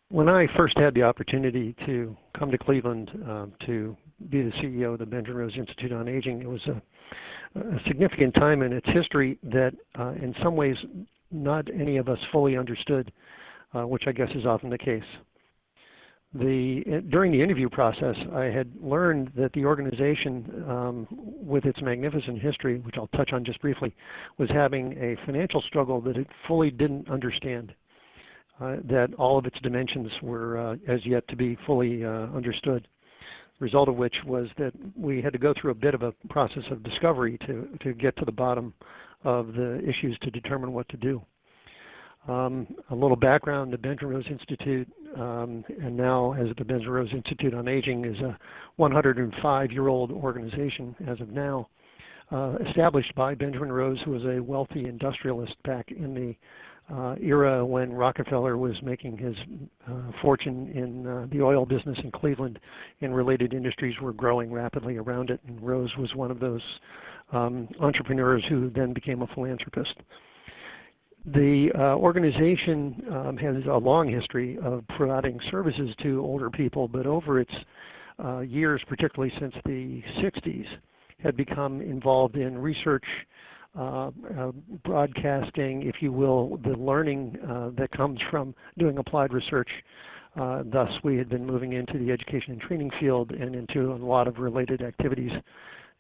When I first had the opportunity to come to Cleveland to be the CEO of the Benjamin Rose Institute on Aging, it was a significant time in its history that in some ways not any of us fully understood, which I guess is often the case. During the interview process, I had learned that the organization, with its magnificent history, which I'll touch on just briefly, was having a financial struggle that it fully didn't understand. That all of its dimensions were as yet to be fully understood. The result of which was that we had to go through a bit of a process of discovery to get to the bottom of the issues to determine what to do. A little background, the Benjamin Rose Institute, and now as the Benjamin Rose Institute on Aging, is a 105-year-old organization as of now, established by Benjamin Rose, who was a wealthy industrialist back in the era when Rockefeller was making his fortune in the oil business in Cleveland, and related industries were growing rapidly around it, and Rose was one of those entrepreneurs who then became a philanthropist. The organization has a long history of providing services to older people, but over its years, particularly since the 60s, had become involved in research, broadcasting, if you will, the learning that comes from doing applied research. Thus, we had been moving into the education and training field and into a lot of related activities.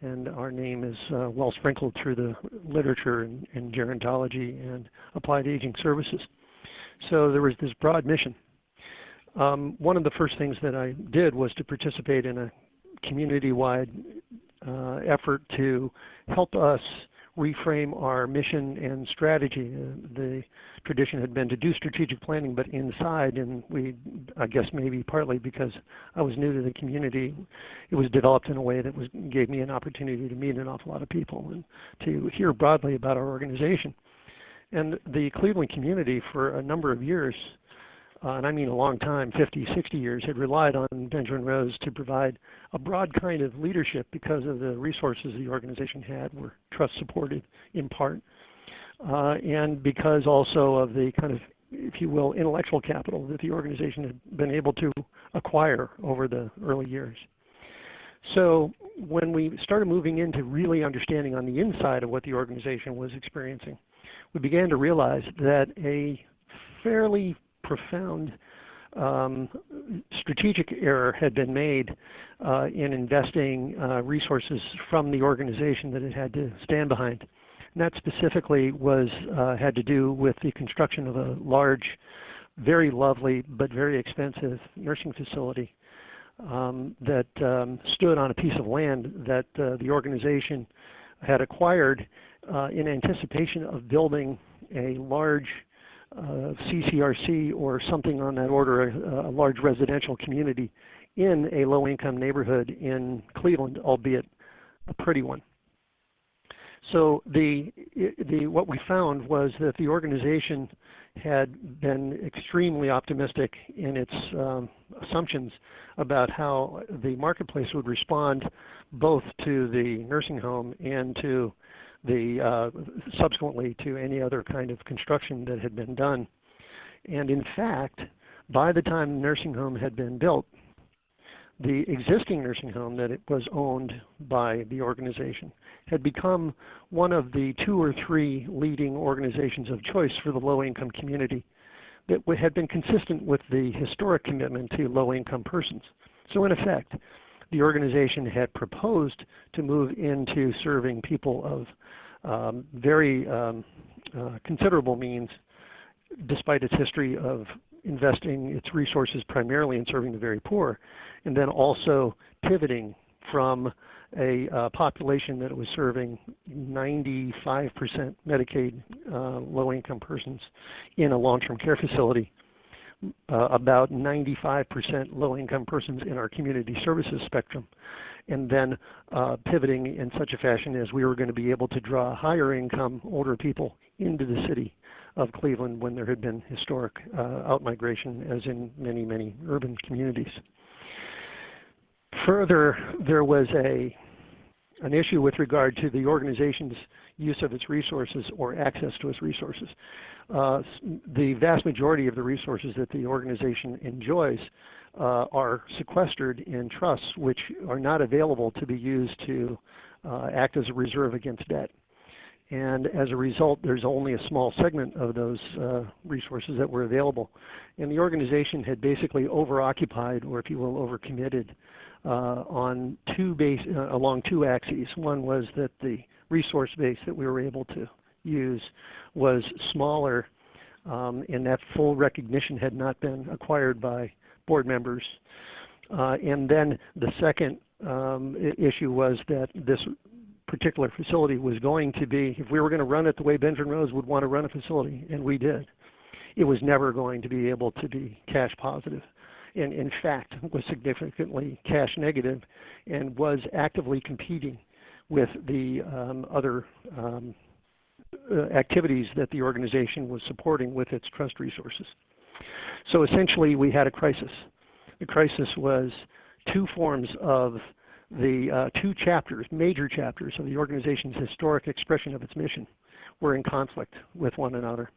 And our name is well sprinkled through the literature and gerontology and applied aging services. So there was this broad mission. One of the first things that I did was to participate in a community-wide effort to help us reframe our mission and strategy. The tradition had been to do strategic planning, but inside, and I guess maybe partly because I was new to the community, it was developed in a way that gave me an opportunity to meet an awful lot of people and to hear broadly about our organization. And the Cleveland community for a number of years, and I mean a long time, 50, 60 years, had relied on Benjamin Rose to provide a broad kind of leadership because of the resources the organization had, were trust supported in part, and because also of the kind of, if you will, intellectual capital that the organization had been able to acquire over the early years. So when we started moving into really understanding on the inside of what the organization was experiencing, we began to realize that a fairly profound strategic error had been made in investing resources from the organization that it had to stand behind. And that specifically had to do with the construction of a large, very lovely, but very expensive nursing facility that stood on a piece of land that the organization had acquired in anticipation of building a large CCRC or something on that order, a large residential community in a low-income neighborhood in Cleveland, albeit a pretty one. So what we found was that the organization had been extremely optimistic in its assumptions about how the marketplace would respond both to the nursing home and to subsequently to any other kind of construction that had been done. And in fact, by the time the nursing home had been built, the existing nursing home that it was owned by the organization had become one of the 2 or 3 leading organizations of choice for the low-income community that had been consistent with the historic commitment to low-income persons. So in effect, the organization had proposed to move into serving people of very considerable means, despite its history of investing its resources primarily in serving the very poor, and then also pivoting from a population that was serving 95% Medicaid low-income persons in a long-term care facility, about 95% low-income persons in our community services spectrum, and then pivoting in such a fashion as we were going to be able to draw higher income older people into the city of Cleveland when there had been historic outmigration, as in many, many urban communities. Further, there was a an issue with regard to the organization's use of its resources or access to its resources. The vast majority of the resources that the organization enjoys are sequestered in trusts, which are not available to be used to act as a reserve against debt. And as a result, there's only a small segment of those resources that were available. And the organization had basically overoccupied, or if you will, overcommitted on along two axes. One was that the resource base that we were able to use was smaller, and that full recognition had not been acquired by board members. And then the second issue was that this particular facility was going to be, if we were going to run it the way Benjamin Rose would want to run a facility, and we did, it was never going to be able to be cash positive. And in fact, was significantly cash negative and was actively competing with the other activities that the organization was supporting with its trust resources. So essentially, we had a crisis. The crisis was two forms of the two chapters, major chapters of the organization's historic expression of its mission were in conflict with one another.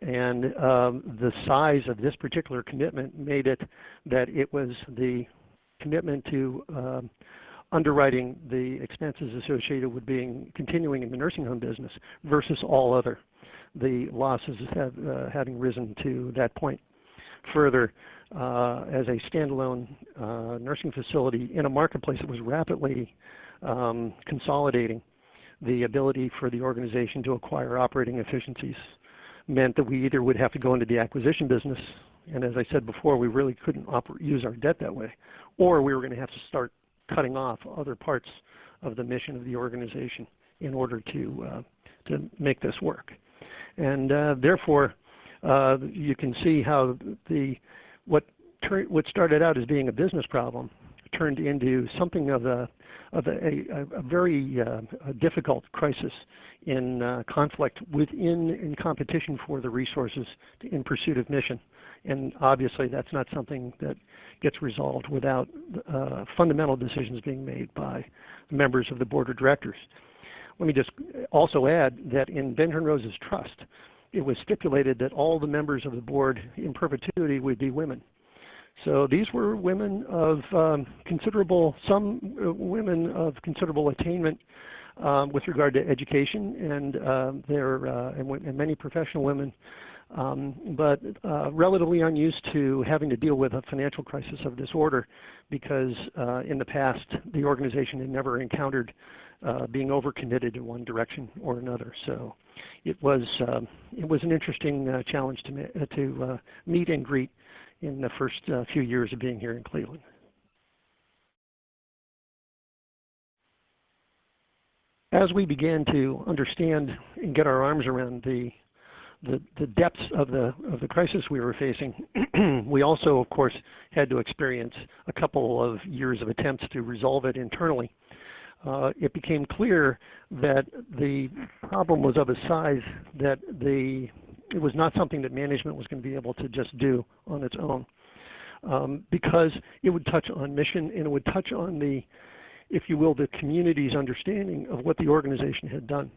And the size of this particular commitment made it that it was the commitment to underwriting the expenses associated with continuing in the nursing home business versus all other, the losses having risen to that point. Further, as a standalone nursing facility in a marketplace that was rapidly consolidating, the ability for the organization to acquire operating efficiencies meant that we either would have to go into the acquisition business, and as I said before, we really couldn't use our debt that way, or we were going to have to start cutting off other parts of the mission of the organization in order to make this work. And therefore, you can see how what started out as being a business problem turned into something of a very difficult crisis in conflict in competition for the resources in pursuit of mission. And obviously that's not something that gets resolved without fundamental decisions being made by members of the board of directors. Let me just also add that in Benjamin Rose's trust, it was stipulated that all the members of the board in perpetuity would be women. So these were women of some women of considerable attainment with regard to education, and many professional women, but relatively unused to having to deal with a financial crisis of this order, because in the past the organization had never encountered being overcommitted in one direction or another. So it was an interesting challenge to meet and greet in the first few years of being here in Cleveland. As we began to understand and get our arms around the depths of the crisis we were facing, we also, of course, had to experience a couple of years of attempts to resolve it internally. It became clear that the problem was of a size that it was not something that management was going to be able to just do on its own, because it would touch on mission, and it would touch on if you will, the community's understanding of what the organization had done.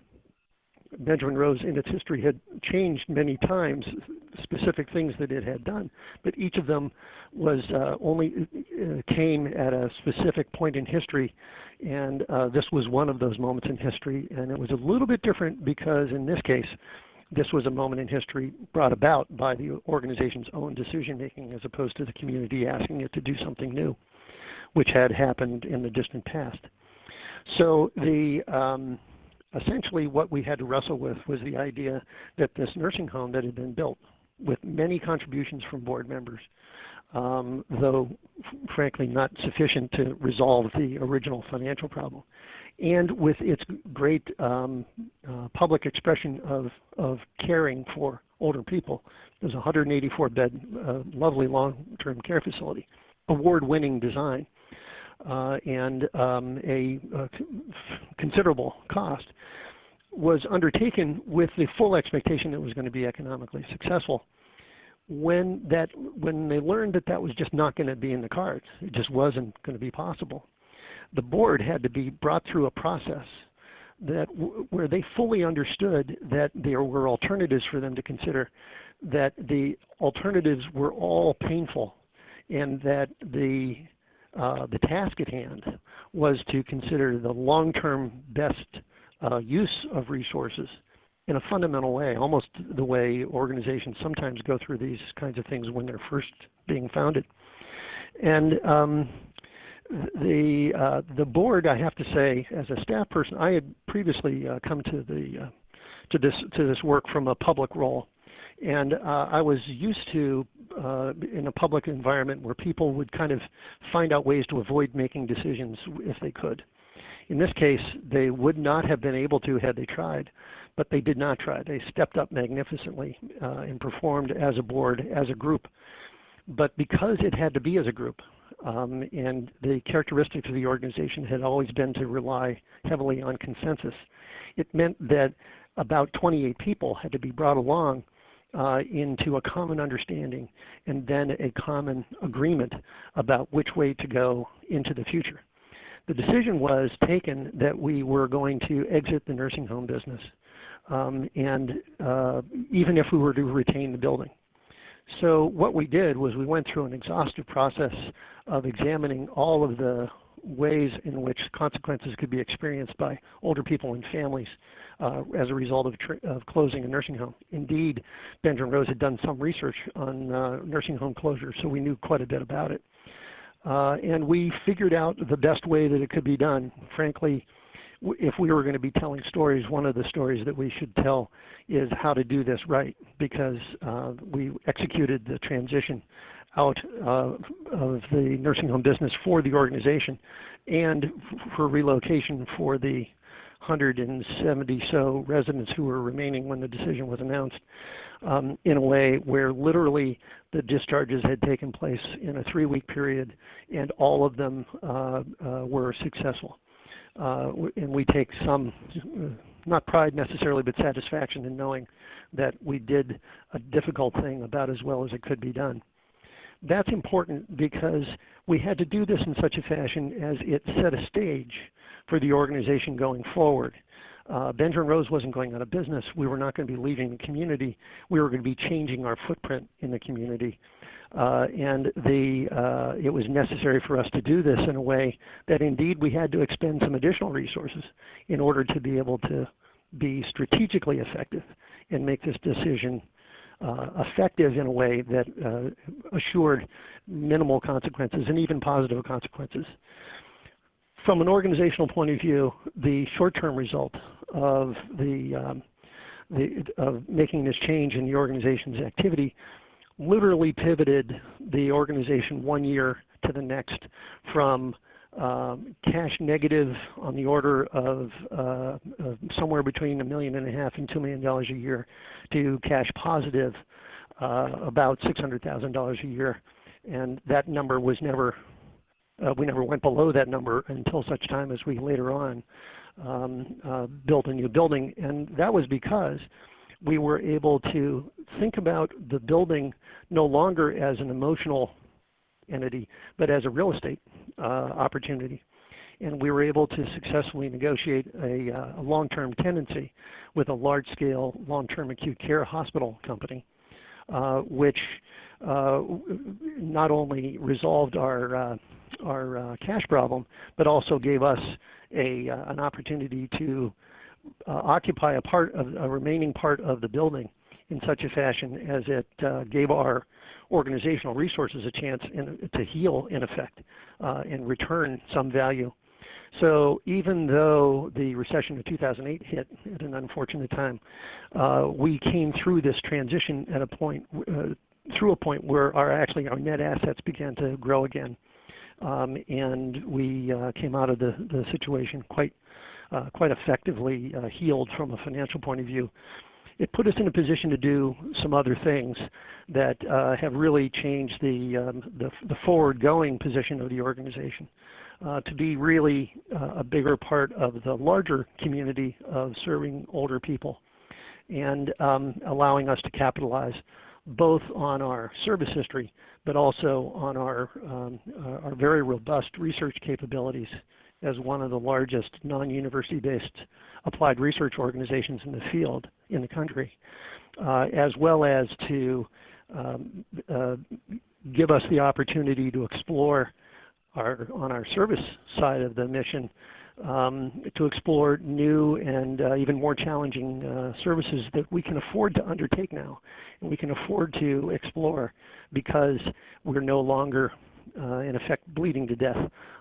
Benjamin Rose in its history had changed many times specific things that it had done, but each of them was came at a specific point in history, and this was one of those moments in history. And it was a little bit different because in this case, this was a moment in history brought about by the organization's own decision making, as opposed to the community asking it to do something new, which had happened in the distant past. So essentially what we had to wrestle with was the idea that this nursing home that had been built with many contributions from board members, though frankly not sufficient to resolve the original financial problem, and with its great public expression of caring for older people. There's a 184-bed, lovely long-term care facility, award-winning design, and a considerable cost, was undertaken with the full expectation that it was going to be economically successful. When they learned that that was just not going to be in the cards, it just wasn't going to be possible, the board had to be brought through a process where they fully understood that there were alternatives for them to consider, that the alternatives were all painful, and that the task at hand was to consider the long-term best use of resources in a fundamental way, almost the way organizations sometimes go through these kinds of things when they're first being founded. And the board, I have to say, as a staff person, I had previously come to this work from a public role, and I was used to in a public environment where people would kind of find out ways to avoid making decisions if they could. In this case, they would not have been able to had they tried, but they did not try. They stepped up magnificently and performed as a board, as a group. But because it had to be as a group, and the characteristics of the organization had always been to rely heavily on consensus, it meant that about 28 people had to be brought along into a common understanding and then a common agreement about which way to go into the future. The decision was taken that we were going to exit the nursing home business, and even if we were to retain the building. So what we did was we went through an exhaustive process of examining all of the ways in which consequences could be experienced by older people and families as a result of closing a nursing home. Indeed, Benjamin Rose had done some research on nursing home closure, so we knew quite a bit about it. And we figured out the best way that it could be done. Frankly, if we were going to be telling stories, one of the stories that we should tell is how to do this right, because we executed the transition out of the nursing home business for the organization and for relocation for the 170 so residents who were remaining when the decision was announced, in a way where literally the discharges had taken place in a 3-week period and all of them were successful. And we take some, not pride necessarily, but satisfaction in knowing that we did a difficult thing about as well as it could be done. That's important because we had to do this in such a fashion as it set a stage for the organization going forward. Benjamin Rose wasn't going out of business. We were not going to be leaving the community. We were going to be changing our footprint in the community. And it was necessary for us to do this in a way that indeed we had to expend some additional resources in order to be able to be strategically effective and make this decision effective in a way that assured minimal consequences and even positive consequences. From an organizational point of view, the short-term result of making this change in the organization's activity literally pivoted the organization 1 year to the next from cash negative on the order of somewhere between $1.5 million and $2 million a year to cash positive about $600,000 a year. And that number was never, we never went below that number until such time as we later on built a new building. And that was because we were able to think about the building no longer as an emotional entity, but as a real estate opportunity. And we were able to successfully negotiate a long-term tenancy with a large-scale long-term acute care hospital company, which not only resolved our cash problem, but also gave us an opportunity to occupy a remaining part of the building in such a fashion as it gave our organizational resources a chance to heal, in effect, and return some value. So even though the recession of 2008 hit at an unfortunate time, we came through this transition at a point, through a point where our net assets began to grow again, and we came out of the situation quite effectively healed from a financial point of view. It put us in a position to do some other things that have really changed the forward-going position of the organization, to be really a bigger part of the larger community of serving older people and allowing us to capitalize both on our service history, but also on our very robust research capabilities as one of the largest non-university-based applied research organizations in the field in the country, as well as to give us the opportunity to explore on our service side of the mission, to explore new and even more challenging services that we can afford to undertake now, and we can afford to explore because we're no longer, in effect, bleeding to death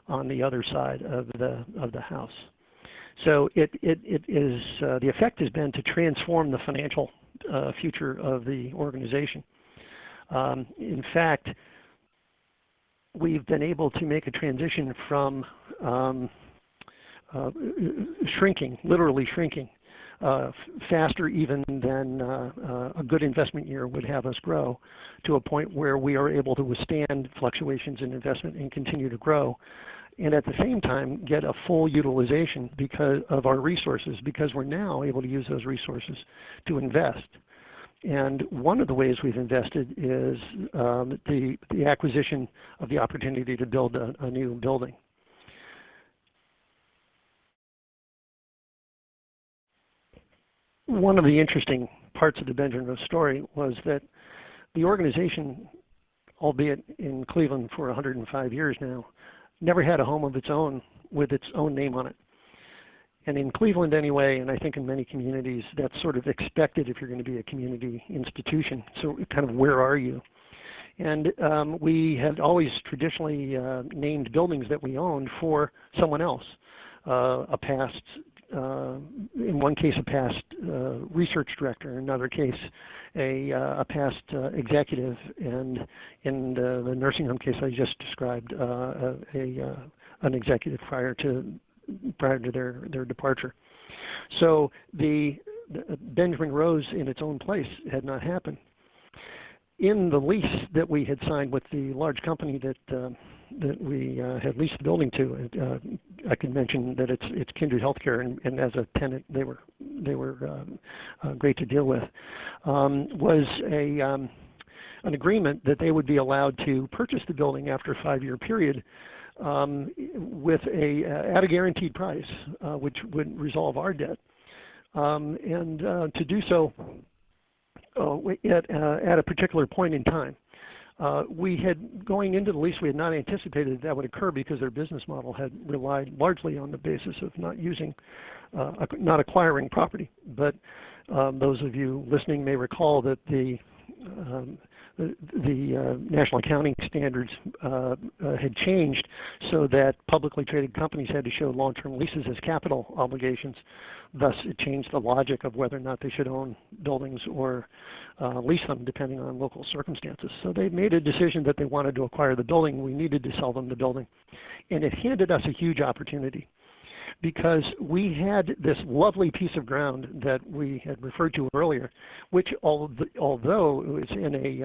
on the other side of the house. So it is the effect has been to transform the financial future of the organization. In fact, we've been able to make a transition from shrinking, literally shrinking, faster even than a good investment year would have us grow, to a point where we are able to withstand fluctuations in investment and continue to grow, and at the same time get a full utilization because of our resources, because we're now able to use those resources to invest. And one of the ways we've invested is the acquisition of the opportunity to build a new building. One of the interesting parts of the Benjamin Rose story was that the organization, albeit in Cleveland for 105 years now, never had a home of its own with its own name on it. And in Cleveland anyway, and I think in many communities, that's sort of expected if you're going to be a community institution. So kind of where are you? And we had always traditionally named buildings that we owned for someone else, a past, in one case, a past research director, in another case, a past executive, and in the nursing home case I just described, an executive prior to their departure. So the Benjamin Rose in its own place had not happened. In the lease that we had signed with the large company that we had leased the building to, I can mention that it's Kindred Healthcare, and as a tenant they were great to deal with. Was an agreement that they would be allowed to purchase the building after a 5-year period, with at a guaranteed price, which would resolve our debt, and to do so at a particular point in time. We had, going into the lease, we had not anticipated that would occur because their business model had relied largely on the basis of not acquiring property. But those of you listening may recall that the national accounting standards had changed so that publicly traded companies had to show long-term leases as capital obligations. Thus, it changed the logic of whether or not they should own buildings or lease them, depending on local circumstances. So they made a decision that they wanted to acquire the building. We needed to sell them the building. And it handed us a huge opportunity, because we had this lovely piece of ground that we had referred to earlier, which although it was in a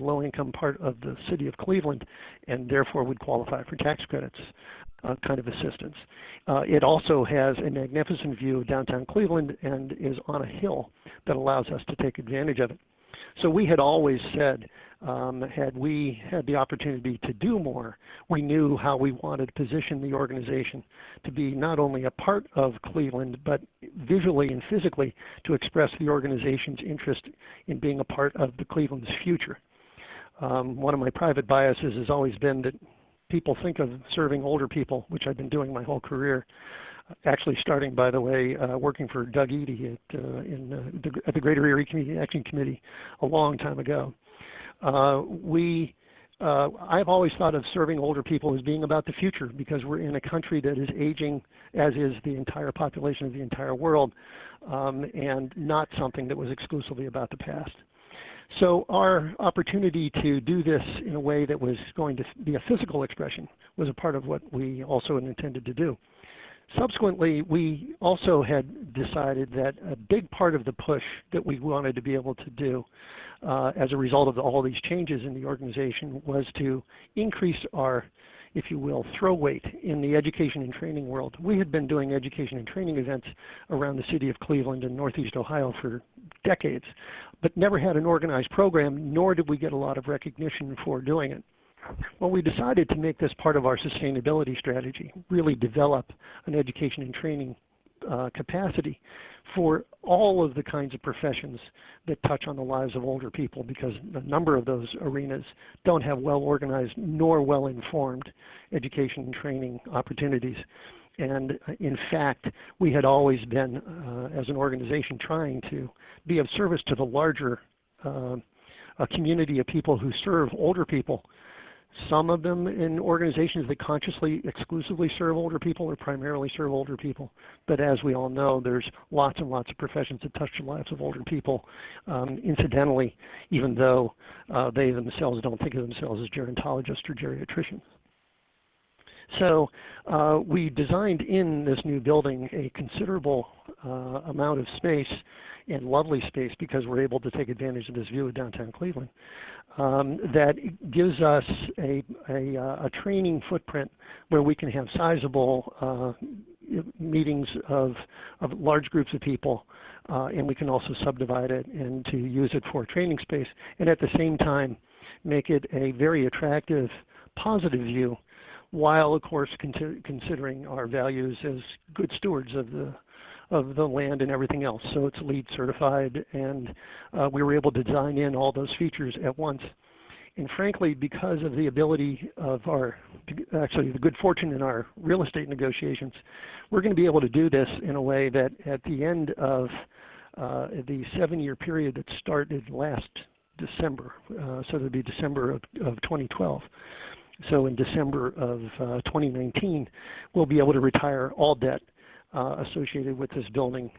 low-income part of the city of Cleveland and therefore would qualify for tax credits kind of assistance, it also has a magnificent view of downtown Cleveland and is on a hill that allows us to take advantage of it. So we had always said, had we had the opportunity to do more, we knew how we wanted to position the organization to be not only a part of Cleveland, but visually and physically to express the organization's interest in being a part of the Cleveland's future. One of my private biases has always been that people think of serving older people, which I've been doing my whole career, actually starting, by the way, working for Doug Eadie at the Greater Erie Community Action Committee a long time ago. I've always thought of serving older people as being about the future, because we're in a country that is aging, as is the entire population of the entire world, and not something that was exclusively about the past. So our opportunity to do this in a way that was going to be a physical expression was a part of what we also intended to do. Subsequently, we also had decided that a big part of the push that we wanted to be able to do as a result of all these changes in the organization was to increase our, if you will, throw weight in the education and training world. We had been doing education and training events around the city of Cleveland and Northeast Ohio for decades, but never had an organized program, nor did we get a lot of recognition for doing it. Well, we decided to make this part of our sustainability strategy, really develop an education and training capacity for all of the kinds of professions that touch on the lives of older people, because a number of those arenas don't have well-organized nor well-informed education and training opportunities. And in fact, we had always been, as an organization, trying to be of service to the larger community of people who serve older people. Some of them in organizations that consciously, exclusively serve older people or primarily serve older people. But as we all know, there's lots and lots of professions that touch the lives of older people, incidentally, even though they themselves don't think of themselves as gerontologists or geriatricians. So we designed in this new building a considerable amount of space, and lovely space, because we're able to take advantage of this view of downtown Cleveland, that gives us a training footprint where we can have sizable meetings of large groups of people, and we can also subdivide it and to use it for training space, and at the same time make it a very attractive, positive view, while of course considering our values as good stewards of the land and everything else. So it's LEED certified, and we were able to design in all those features at once. And frankly, because of the ability of the good fortune in our real estate negotiations, we're going to be able to do this in a way that at the end of the 7-year period that started last December, so it would be December of 2012. So in December of 2019, we'll be able to retire all debt associated with this building,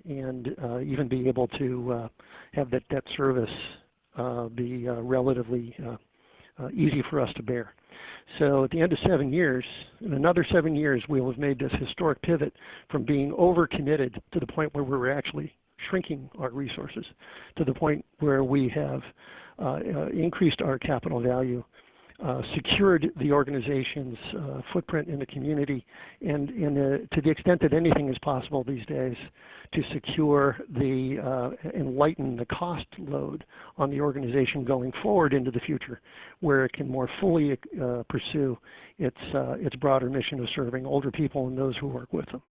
and even be able to have that debt service be relatively easy for us to bear. So at the end of 7 years, in another 7 years, we'll have made this historic pivot from being over-committed to the point where we're actually shrinking our resources, to the point where we have increased our capital value, secured the organization's footprint in the community, and to the extent that anything is possible these days, to secure and lighten the cost load on the organization going forward into the future, where it can more fully pursue its broader mission of serving older people and those who work with them.